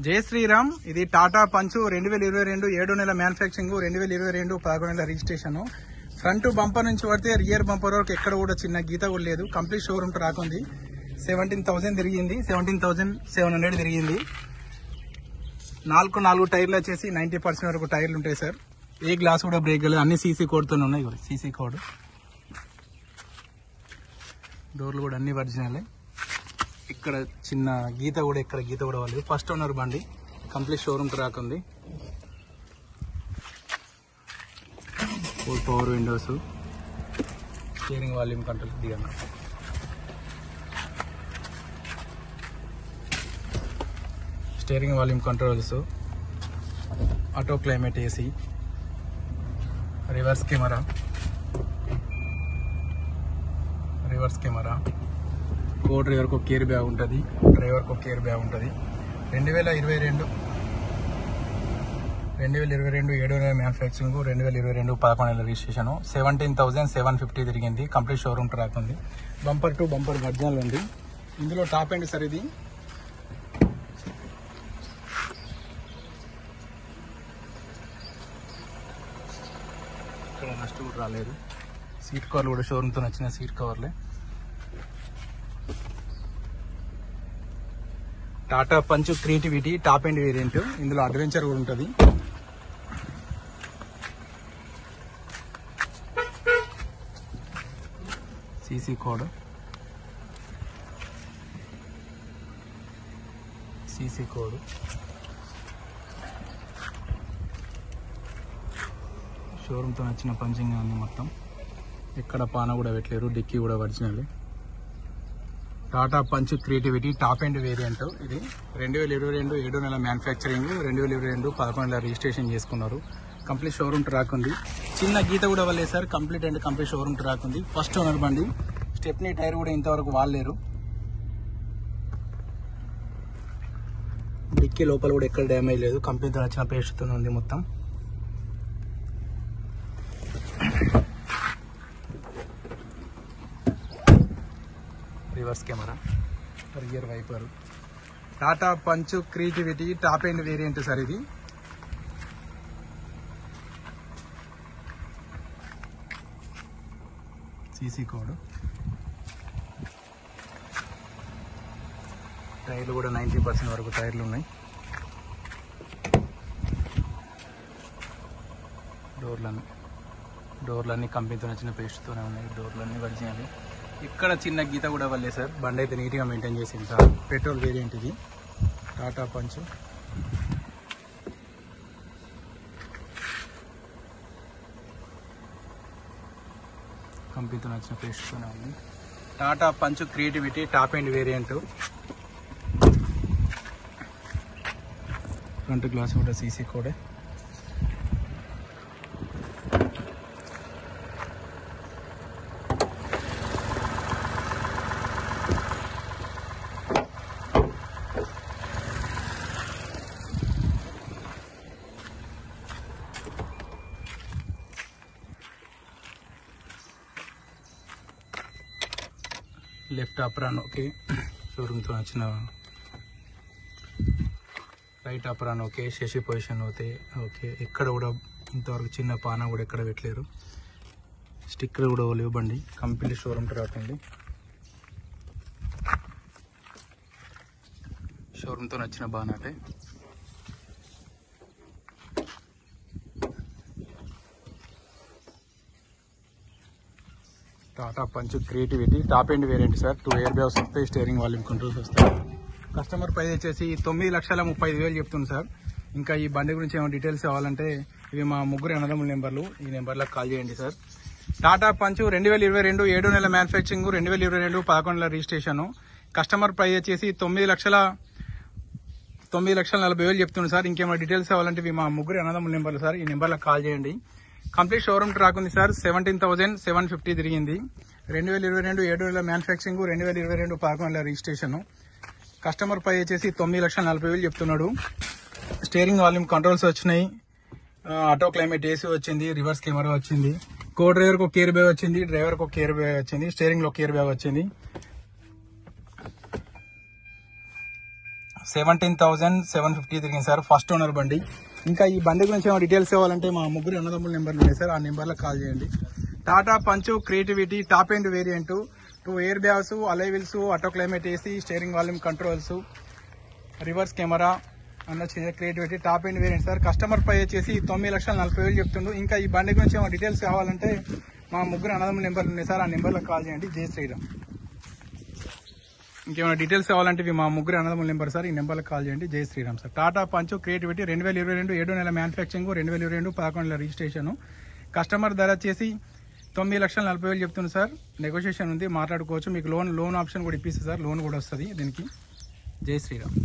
జై శ్రీరామ్. ఇది టాటా పంచ్ 2022 7 నెలల మ్యానుఫ్యాక్చరింగ్, 2022 11 నెలల రిజిస్ట్రేషన్. ఫ్రంట్ బంపర్ నుంచి పడితే రియర్ బంపర్ వరకు ఎక్కడ కూడా చిన్న గీత కూడా లేదు. కంప్లీట్ షోరూమ్ ట్రాక్ ఉంది. 17,000 తిరిగింది, 17,700 తిరిగింది. 4 టైర్లు వచ్చేసి 90% వరకు టైర్లు ఉంటాయి సార్. ఏ గ్లాస్ కూడా బ్రేక్ లేదు. అన్ని సీసీ కోడ్తోనే ఉన్నాయి. CC code. డోర్లు కూడా అన్ని ఒరిజినలే. ఇక్కడ చిన్న గీత కూడా వాళ్ళు. ఫస్ట్ ఓనర్ బండి. కంప్లీట్ షోరూమ్ ట్రాక్ ఉంది. 4 power windows, steering volume control దిగండి. Steering volume controls, auto climate AC, reverse camera, co driver కు కేర్ బ్యాగ్ ఉంటుంది, డ్రైవర్ కు కేర్ బ్యాగ్ ఉంటుంది. 2022 7 నెలల మ్యానుఫ్యాక్చరింగ్, 2022 11 నెలల రిజిస్ట్రేషన్. 17,750 తిరిగింది. కంప్లీట్ షోరూమ్ ట్రాక్ ఉంది. బంపర్ టు బంపర్ ఒరిజినల్ ఉంది. ఇందులో టాప్ ఎండ్ సార్. ఇది ఇక్కడ నష్ట కూడా రాలేదు. సీట్ కవర్లు కూడా షోరూమ్తో వచ్చిన సీట్ కవర్లే. Tata Punch creativity top end variant. ఇందులో అడ్వెంచర్ కూడా ఉంటుంది. సీసీ కోడ్, షోరూమ్తో నచ్చిన పంచింగ్ ఉంది మొత్తం. ఎక్కడ పాన కూడా పెట్టలేరు. డిక్కీ కూడా original. Tata Punch creativity top end variant. ఇది 2022 7 నెలల మ్యానుఫ్యాక్చరింగ్, 2022 11 నెలల రిజిస్ట్రేషన్ చేసుకున్నారు. కంప్లీట్ షోరూమ్ ట్రాక్ ఉంది. చిన్న గీత కూడా వల్లే సార్. కంప్లీట్ షోరూమ్ ట్రాక్ ఉంది. ఫస్ట్ ఓనర్ బండి. స్టెప్నీ టైర్ కూడా ఇంతవరకు వాడలేరు. డిక్కీ లోపల కూడా ఎక్కడ డ్యామేజ్ లేదు. కంపెనీతో వచ్చిన పేస్ట్తో ఉంది మొత్తం. Reverse camera, rear wiper. Tata Punch creativity top end variant sir. ఇది సీసీ కోడ్. టైర్లు కూడా 90% వరకు టైర్లు ఉన్నాయి. డోర్లన్నీ కంపెనీతో నచ్చిన పేస్ట్తోనే ఉన్నాయి. డోర్లన్నీ ఒరిజినల్. ఇక్కడ చిన్న గీత కూడా వల్లే సార్. బండి అయితే నీట్గా మెయింటైన్ చేసింది సార్. పెట్రోల్ వేరియంట్ ఇది టాటా పంచ్. కంపెనీతో నచ్చిన పేస్ట్తోనే ఉంది. Tata Punch creativity top end variant. Front glass కూడా సీసీ కోడే. Left apron okay. షోరూమ్తో వచ్చిన right apron okay. Chassis position okay. ఎక్కడ కూడా ఇంతవరకు చిన్న పాన కూడా ఎక్కడ పెట్టలేరు. స్టిక్కర్ కూడా లేవు. బండి కంప్లీట్ షోరూమ్ ట్రాక్ ఉంది. షోరూమ్తో వచ్చిన బానాటే. Tata Punch creativity top end variant sir. 2 air bags వస్తాయి. స్టీరింగ్ వాల్యూమ్ కంట్రోల్స్ వస్తాయి. కస్టమర్ ప్రైస్ వచ్చేసి 9,30,5,000 చెప్తుంది సార్. ఇంకా ఈ బండి గురించి ఏమైనా డీటెయిల్స్ కావాలంటే ఇవి మా ముగ్గురు అన్నదమ్ముల నెంబర్లు. ఈ నెంబర్లకు కాల్ చేయండి సార్. టాటా పంచ్ 2022 7 నెలల మ్యానుఫ్యాక్చరింగ్, 2022 11 నెలల రిజిస్ట్రేషన్. కస్టమర్ ప్రైస్ వచ్చేసి 9,40,000 చెప్తుంది సార్. ఇంకేమైనా డీటెయిల్స్ కావాలంటే ఇవి మా ముగ్గురు అన్నదమ్ముల నెంబర్లు సార్. ఈ నెంబర్లకు కాల్ చేయండి. కంప్లీట్ షోరూమ్ ట్రాక్ ఉంది సార్. 17,750 తిరిగింది. 2022 7 నెలల మ్యానుఫ్యాక్చరింగ్, 2022 11 నెలల రిజిస్ట్రేషన్. కస్టమర్ ప్రైస్ వచ్చేసి 9,40,000 చెప్తున్నాడు. స్టీరింగ్ వాల్యూమ్ కంట్రోల్స్ వచ్చినాయి. ఆటో క్లైమేట్ ఏసీ వచ్చింది. రివర్స్ కెమెరా వచ్చింది. కో డ్రైవర్ కు కేర్ బ్యాగ్ వచ్చింది. డ్రైవర్ కు కేర్ బ్యాగ్ వచ్చింది. స్టీరింగ్ లో కేర్ బ్యాగ్ వచ్చింది. 17,750 తిరిగింది సార్. ఫస్ట్ ఓనర్ బండి. ఇంకా ఈ బండి గురించి ఏమైనా డీటెయిల్స్ కావాలంటే మా ముగ్గురు అన్నదమ్ముల నెంబర్లు ఉన్నాయి సార్, ఆ నెంబర్లకు కాల్ చేయండి. Tata Punch creativity top end variant, 2 air bags, alloy wheels, auto climate AC, steering volume controls, reverse camera అన్న creativity top end variant sir. Customer పై వచ్చేసి 9,40,000 చెప్తుండు. ఇంకా ఈ బండి గురించి ఏమైనా డీటెయిల్స్ కావాలంటే మా ముగ్గురు అన్నదమ్ముల నెంబర్లు ఉన్నాయి సార్, ఆ నెంబర్లకు కాల్ చేయండి. జై శ్రీరామ్. ఇంకేమైనా డీటెయిల్స్ కావాలంటే ఇవి మా ముగ్గురు అన్నదమ్ముల నెంబర్ సార్, ఈ నెంబర్లకు కాల్ చేయండి. జై Shriram sir. Tata Punch creativity 2022 7 నెలల మ్యానుఫ్యాక్చరింగ్, 2022 11 నెలల రిజిస్ట్రేషన్. కస్టమర్ ధర వచ్చేసి 9,40,000 చెప్తుంది సార్. నెగోషియేషన్ ఉంది, మాట్లాడుకోవచ్చు. మీకు లోన్ ఆప్షన్ కూడా ఇప్పిస్తుంది సార్, లోన్ కూడా వస్తుంది దీనికి. జై శ్రీరామ్.